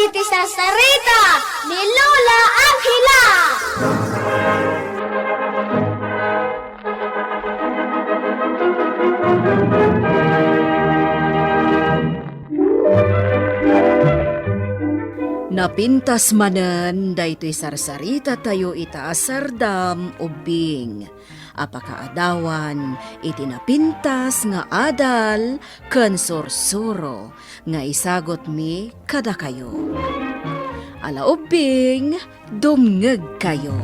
iti sarsarita ni Lola Angela. Napintas manen daytoy sarsarita tayo ita sardam ubing. Apakaadawan iti napintas nga adal ken sursuro nga isagot mi kada kayo. Ala ubing dumngeg kayo.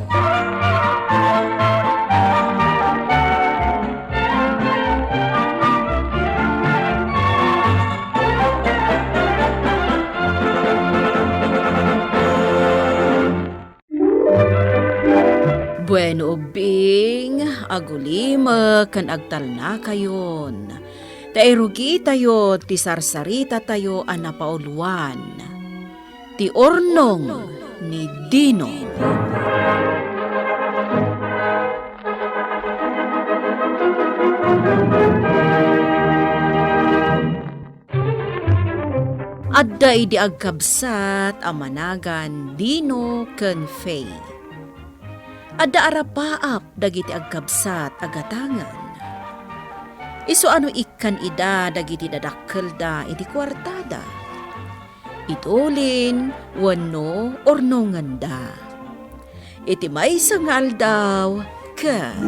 Bueno ubing, agulima kan agtalna kayon. Tairugi tayo, ti sarsarita tayo anapauluan. Ti ornong ni Dino. Adda idi agkabsat amanagan Dino ken Faye. Adda arapaap dagiti agkabsat agatangan. Isu ano ikan ida dagiti dadakkel da iti kwartada. Itulin wenno ornongan da. Iti maysa nga aldaw ket.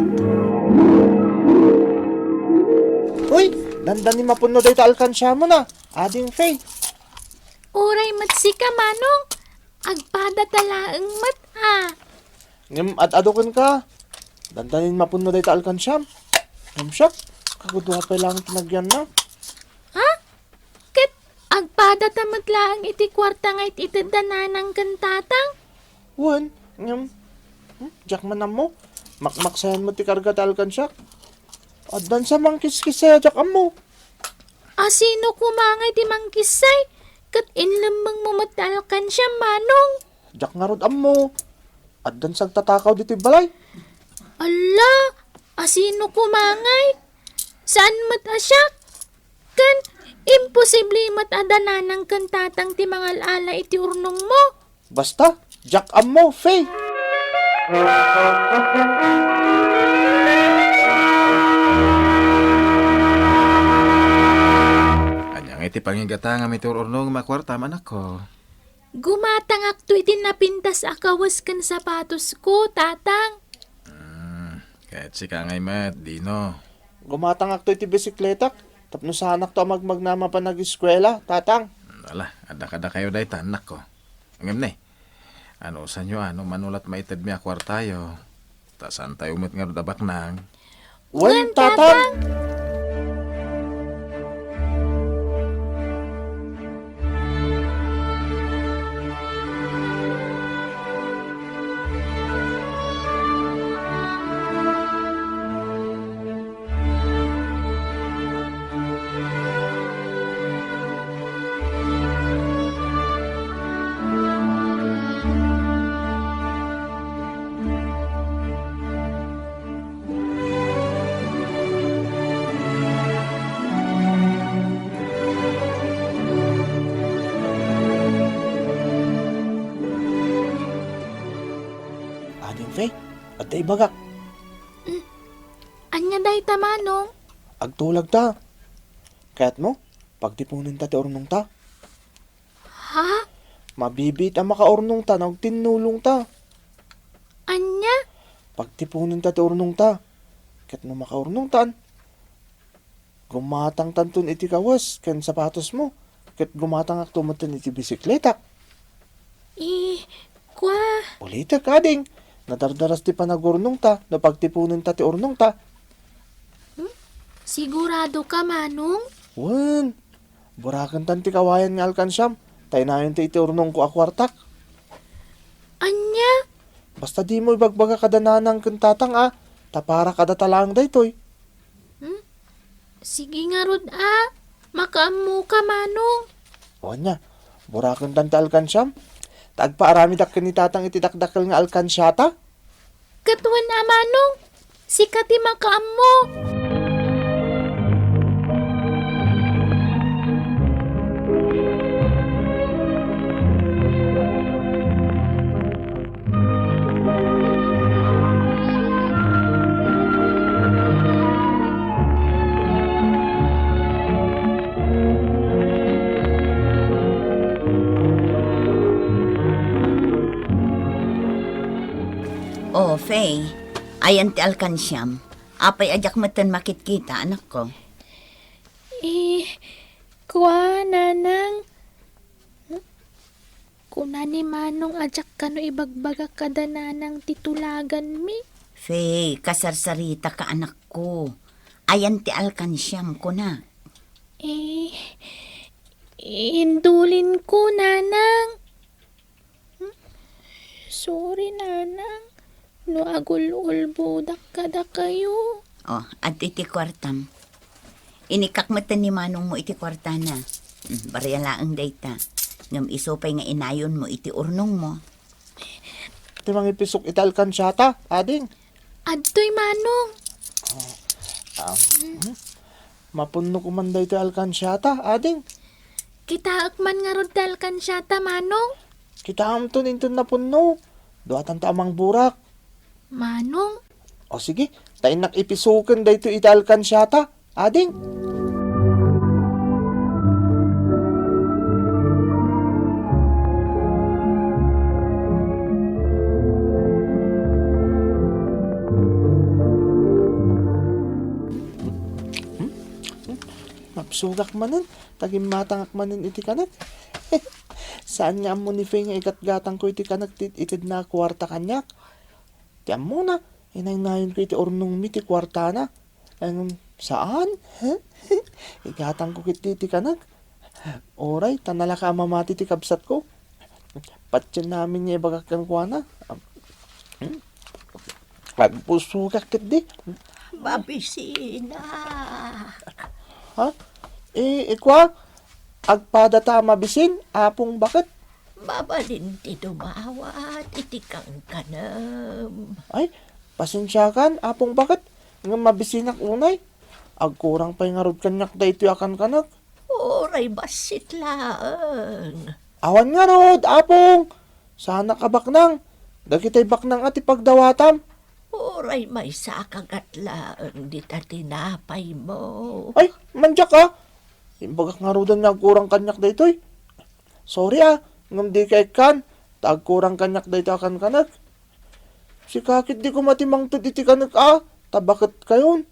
Uy, dandan ni mapuno dahi ta alkansya mo na, ading Faye. Uray matsika manong, agpada talaang mat Ngem at adukin ka, dandanin mapuno dahi ta alkansyam. Ngem siya, kagudwa pa lang tinagyan na. Ha? Ket agpada tamat laang iti kwarta nga iti dananang kantatang? Wan, ngem, jak manam mo, makmaksayan mo ti karga ta alkansyak. At dan sa mangkis-kisaya jak mo. Asino kumangay ti mangkisay? Ket inlembang mo matalkan siya manong? Jak nga rod mo. At dan sa tatakaw dito balay. Ala, asino kumangay? Saan matasyak? Kan, imposible matadanan ng kantatang ti mga ala iti urnong mo. Basta, jak mo, Faye. Anyang iti pangigata nga mitur urnong makwarta man ako. Gumatangak to iti napintas akawas kan sapatos ko, tatang. Kahit si kangay mat, Dino. Gumatangak to iti bisikletak. Tapno sa anak to magmagnama pa nag-eskwela, tatang. Wala, ada-kada kayo dahi tanak ko. Ngam na ano sa nyo, ano manulat maitad mi akwartayo. Tasan tayo umit nga rudabak nang. Wan, tatang. Ading Faye, at day bagak. Anya day tamanong? Agtulag ta. Kaya't mo, pagtipunin ta ti ornong ta. Ha? Mabibit ang makaornong ta, nagtinulong ta. Anya? Pagtipunin ta ti ornong ta. Kaya't mo makaornong tan. Gumatang tantun iti kawas, ken sapatos mo. Kaya't gumatang aktumatan iti bisikleta. Kwa? Ulitek, ading. Nadardaras ti panagornong ta, na pagtipunin ta ti ornong ta. Sigurado ka, manong? Wan, burakan tan ti kawayan nga alkansyam. Tayo na yun ti iti ornong ko akwartak. Anya? Basta di mo ibagbaga kadananang kantatang tapara kada talang daytoy. Sige nga rod makaamu ka, manong. O nya, burakan tan ti alkansyam. Tagpaarami dak kanitatang iti dakdakkel nga alkansyata. Katuan na, manong. Sikat ti makaamo. Oh, Faye. Ayan ti alkansyam. Apay ajak matan makit-kita, anak ko. Kwa, nanang. Kuna ni Manong ajak kano ibagbaga kada nanang titulagan mi. Faye, kasarsarita ka anak ko. Ayan ti alkansyam ko na. Indulin ko, nanang. Sorry, nanang. No agul-ul budak kada kayo. Oh, at iti kwartam. Inikak matan ni Manong mo iti kwarta na. Barya laang dayta. Ngam isopay nga inayon mo iti urnong mo. Iti mga ipisok iti alkansyata, ading. Adtoy, Manong. Mapuno ko man daw iti alkansyata, ading. Kita akman nga rodal kan siya, Manong. Kita amton inton na puno. Duatan ta amang burak. Manong, O sige, tayo nakipisukan daw ito iti alkansyata, ading. Mapsugak manen, tagim matangak manen iti kanak. Saan nga mo ni Faye nga ikat-gatang ko iti kanak itid na kwarta kanyak? Tiyan mo na, inay-nayon ko iti ornong mi ti kwarta na. Saan? Igatang ko kiti iti kanak. Oray, tanala ka mamati ti kabsat ko. Patyan namin niya ibagakan ko na. Pagpusugak kit di. Babisina. Ha? Ikwa? Agpada ta mabisin? Apong bakit? Mabalin ti dumawat iti kang kanam. Ay, pasensya kan? Apong bakit? Nga mabisinak unay? Agkurang pa'y nga rod kanyak da ito akan kanak. Oray basit laang. Awan nga rod, apong! Sana ka baknang. Dagitay baknang at ipagdawatam. Oray may sakagat laang di ta tinapay mo. Ay, manjak ka. Imbagak nga rodan nga agkurang kanyak da ito'y. Sorry ngam di kay kan. Tagkurang kanyak da ito akan kanak. Si kakit di ko matimangtod iti kanak tabakit kayon.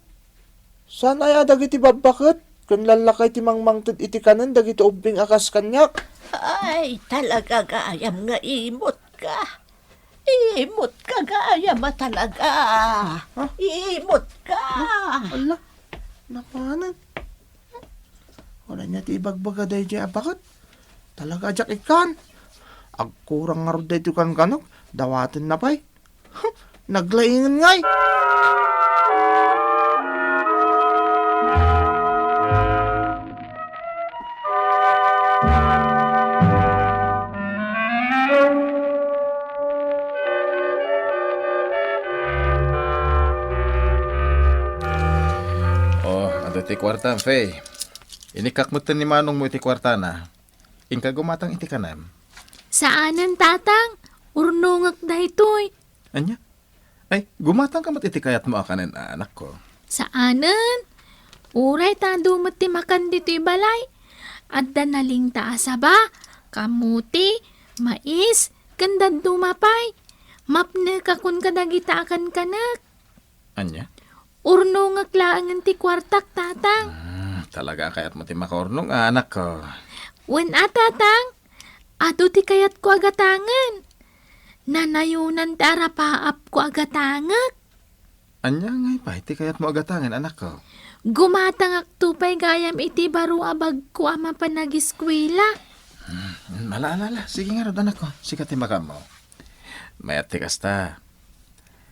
Sana ay dagiti babakit. Kun lalakay ti mangmangtod iti kanan dagiti ubing akas kanyak. Ay, talaga gayam nga imot ka. Imot ka gayam talaga. Imot ka. Ala, napanan. Wala niya ti ibagbaga dahi dyan bakit? Talaga jak ikan. Agkurang nga rin dahi kan kanok. Dawatin na pa'y. Naglaingan nga'y. Oh, ado iti kwarta, Faye. Inikak mo ni Manong mo iti kwarta na. Ingka gumatang iti kanam. saanan tatang? Urnungak da ito'y. Anya? Ay, gumatang ka mat iti kayat mo akanin, anak ko. Saanan? Uray ta dumot ti makan dito'y balay. Adda naling taasa ba? Kamuti, mais, kandan dumapay. Mapne kakun kadagita akan kanak. Anya? Urnungak laangan ti kwartak tatang. Talaga kayat mo ti makaurnong, anak ko. Wen tatang, ato ti kayat ko agatangan. Nanayunan ti arapaap ko agatangak. Anya ngay pa, iti kayat mo agatangan, anak ko. Gumatangak tupay gayam iti baro abag ko ama panagiskwila. Malaalala, sige nga rod, anak ko. Sikat ti makam mo. Mayat ti kasta.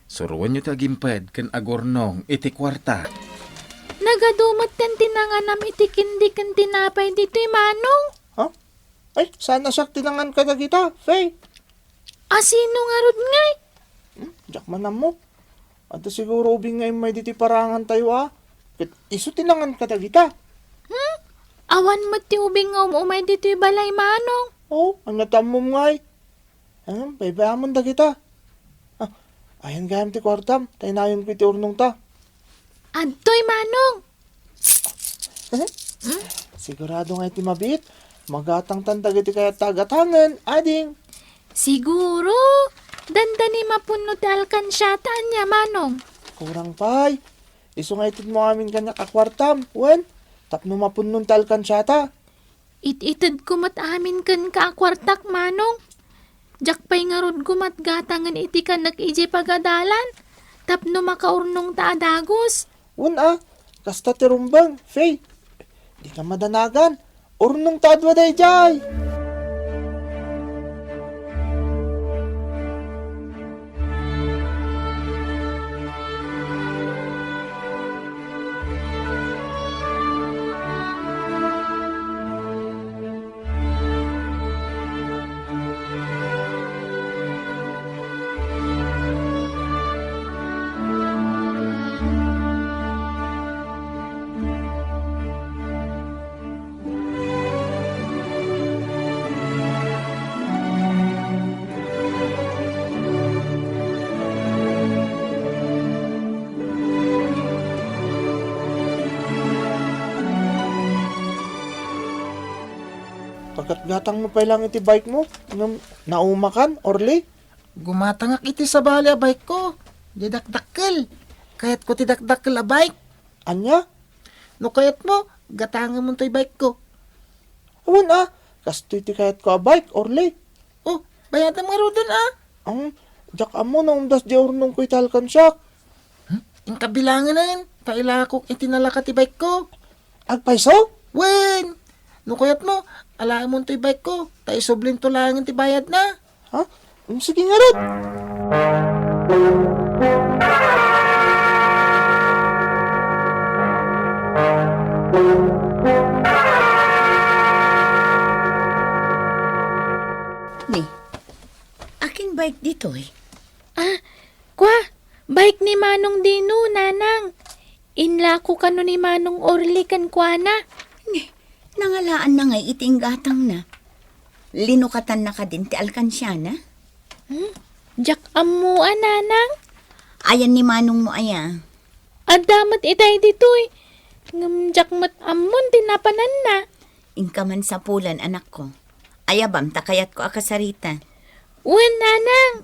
Suruan nyo ti agimped ken agornong iti kwarta. Nagadumot kan tinanganam iti kindi kan tinapay dito'y Manong. Ha? Ay, sana siyak tinangan ka na kita, Faye. Asino nga rod ngay? Jak manam mo. Ato siguro ubing ngay may diti parangan tayo Kit iso tinangan ka na kita. Awan mo ti ubing nga umay dito'y balay Manong. Oh, ang natamom ngay. Baybayamon da kita. Ayan gayam ti kwartam. Tayo na yung piti urnong ta. Adto'y Manong. Sigurado nga iti mabit. Magatang tandag iti kaya tagatangan, ading. Siguro, Dandani mapuno ti alkansyata niya, Manong. Kurang pay. Iso nga itid mo amin kanyak akwartam. Wen, tapno mapunnon talkan syata. Ititid kumat amin kan ka akwartak, Manong. Jakpay nga rod kumat gatangan iti ka nag-iji pagadalan. Tapno makaurnong ta adagos. Wen kasta tirumbang, Fay. Di ka madanagan. Urnong taadwa day jay. Pagkat gatang mo pa lang iti bike mo, naumakan, Orly. Gumatangak iti sa bali a bike ko. Didakdakkel. Kayat ko tidakdakkel a bike. Anya? No kayat mo, gatangan mo to'y bike ko. Awan kasto iti kayat ko a bike, Orly. Oh, bayadan mo rodan Ang, jak amo na umdas di urnong ko italkan siya. Yung kabilangan na yun. Pailakok itinalaka ti bike ko. Agpaiso? Wen! No kayat mo, alaan mo to'y bike ko. Tayo sublin to lang ti bayad na. Ha? Sige nga rin. Ni, aking bike dito eh. Kwa, bike ni Manong Dino, Nanang. Inlako ka no ni Manong Orly kan kwa na. Nangalaan na ngay iting gatang na. Linukatan na ka din ti alkansyana. Jak amuan, Nanang. Ayan ni Manong mo aya. Adamat itay ditoy. Jak mat amon tinapanan na. Ingka man sa pulan anak ko. Ayabam takayat ko akasarita. Wen, Nanang.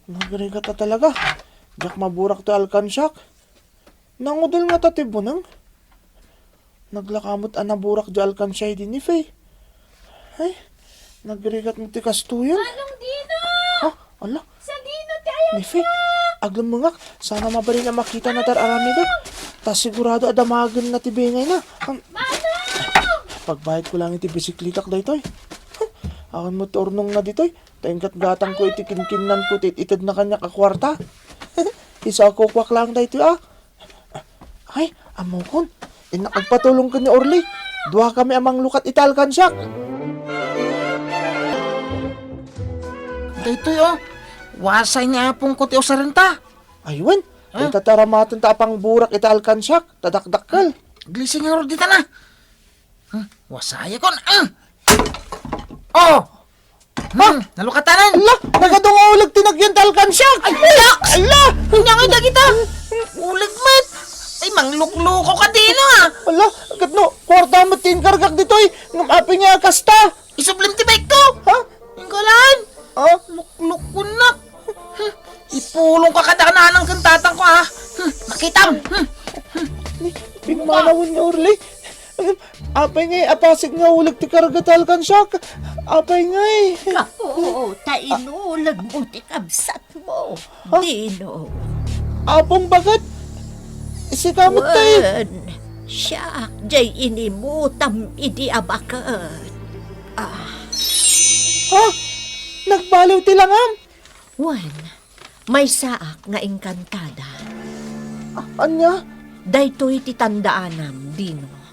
Nagrigat ta talaga. Jak maburak to alkansyak. Nangudol nga tatibunang. Naglakamot naburak di alkansya din ni Fay. Ay, nagrigat mo ti kastuyan. Manong Dino! Ha? Ala, Sa Dino ti ayan. ni Fay. Aglam mo nga, sana mabali na makita na tararami ka. Tas sigurado adamagan na ti bingay na. Pagbayad ko lang iti bisiklitak da ito'y. Akan mo turnong na dito'y. Taingkat gatang ko iti kinkinan ko itid na kanya kakwarta. Isa ako kwak lang da ito Ay, amokon. Inakagpatulong ka ni Orly. Dua kami amang lukat italkan siya. Dito'y wasay ni apong ko ti osarenta. Aywan, ay tataramatan ta apang burak italkan siya. Tadakdakal. Glising nga dito na. Wasaya kon. Oh! Nalukatanan! Ala, nagadungulag tinagyan talkan siya. Ay, ala! Kunyangay na kita! Ulig mat! Ay, manglukloko ka din Ala, agad no, kwarta mo tinkargak dito'y. Ngamapi nga kasta. Isublim ti bike ko! Ha? Yung galan! Luklok ko na! Ipulong ka kadananang kantatang ko Makitam! Pinmanawin ni Orly. Apay ngay, apasig nga ulag ti karagatal kan siya. Apay ngay. Oo, tainulag mo ti kabsat mo. Dino. Apong bagat. Isikamot tayo. Wen, siya, jay inimutam idi abakat. Ha? Nagbaliw ti langam. Wan, may saak nga engkantada. Anya? Daytoy ti tandaanam, Dino.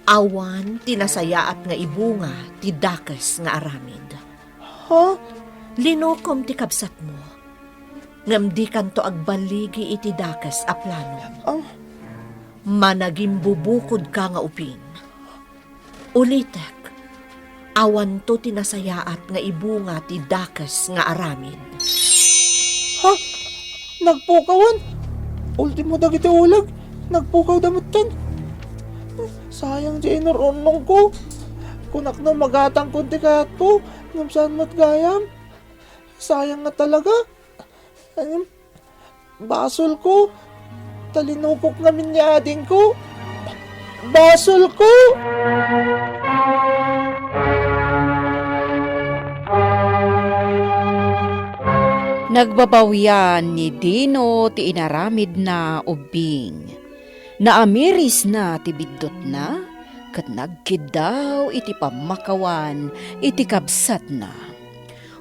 Awan tinasayaat nga ibunga ti dakes nga aramid. Ha? Linukom ti kabsat mo. Ngam di kanto agbaligi iti dakes a plano. managing bubukod ka nga upin. Ulitek, awan to tinasayaat nga ibunga ti dakes nga aramin. Ha? Nagpukawan? Ultimo dagiti ulag. Nagpukaw damutan. Sayang di inurunong ko. Kunak na magatang kunti kayat ko. Ngam saan matgayam. Sayang nga talaga. Basol ko. Talinukok namin ni ading ko. Basol ko! Nagbabawyan ni Dino ti inaramid na ubing. Naamiris na ti biddot na, kat nagkidaw iti pamakawan iti kabsat na.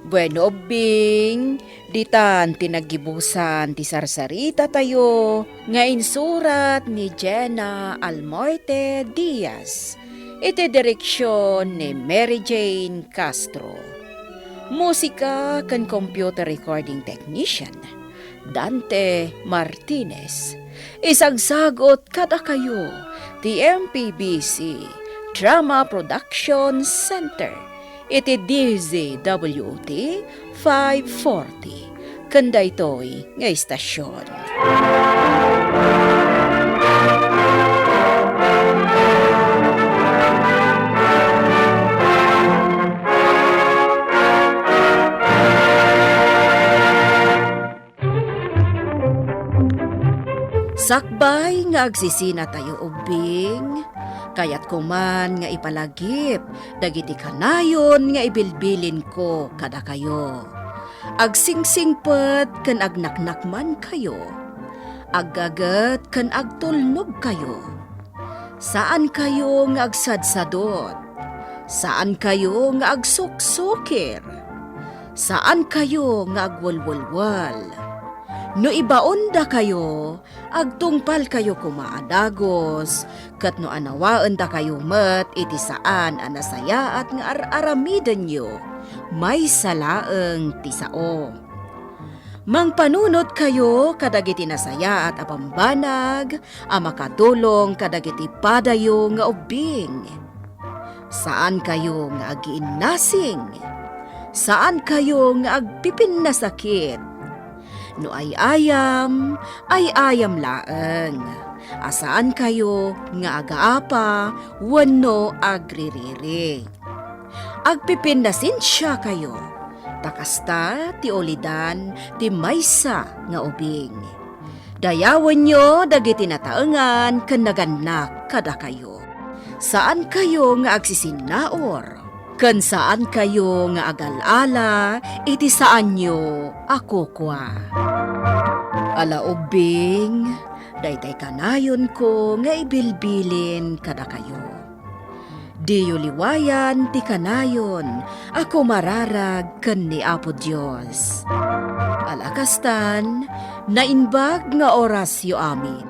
Bueno ubing, ditan tinagibusan ti sarsarita tayo, nga insurat ni Jenna Almoite Diaz, iti direksyon ni Mary Jane Castro. Musika kan computer recording technician, Dante Martinez. Isagsagot kada kayo, ti MPBC Drama Production Center, iti DZWT 540, kanda ito'y nga istasyon. Sakbay nga agsisina tayo ubing, kayat kuman nga ipalagip, dagiti kanayon nga ibilbilin ko kada kayo. Agsingsingpet kan agnaknakman kayo, aggagat kan agtulnog kayo. Saan kayo nga agsadsadot? Saan kayo nga agsuksukir? Saan kayo nga agwalwalwal? No ibaon da kayo, agtungpal kayo kumaadagos, kat no anawaan da kayo met iti saan anasaya at nga aramidan nyo, may salaeng tisao. Mangpanunot kayo kadagiti nasaya at apambanag, amakadulong kadagiti padayo nga ubing. Saan kayo nga agiinnasing? Saan kayo nga agpipin na sakit? No ay ayam laeng. Asaan kayo nga agaapa, wano agririri. Agpipindasin siya kayo. Takasta ti olidan ti maysa nga ubing. Dayawan nyo dagiti nataengan ken naganak kada kayo. Saan kayo nga agsisinaor? Ken saan kayo nga agalala, iti saan nyo ako kwa. Ala ubing, daytay kanayon ko nga ibilbilin kada kayo. Diyo liwayan ti kanayon, ako mararag ken ni Apo Dios. Alakastan, nainbag nga oras yo amin.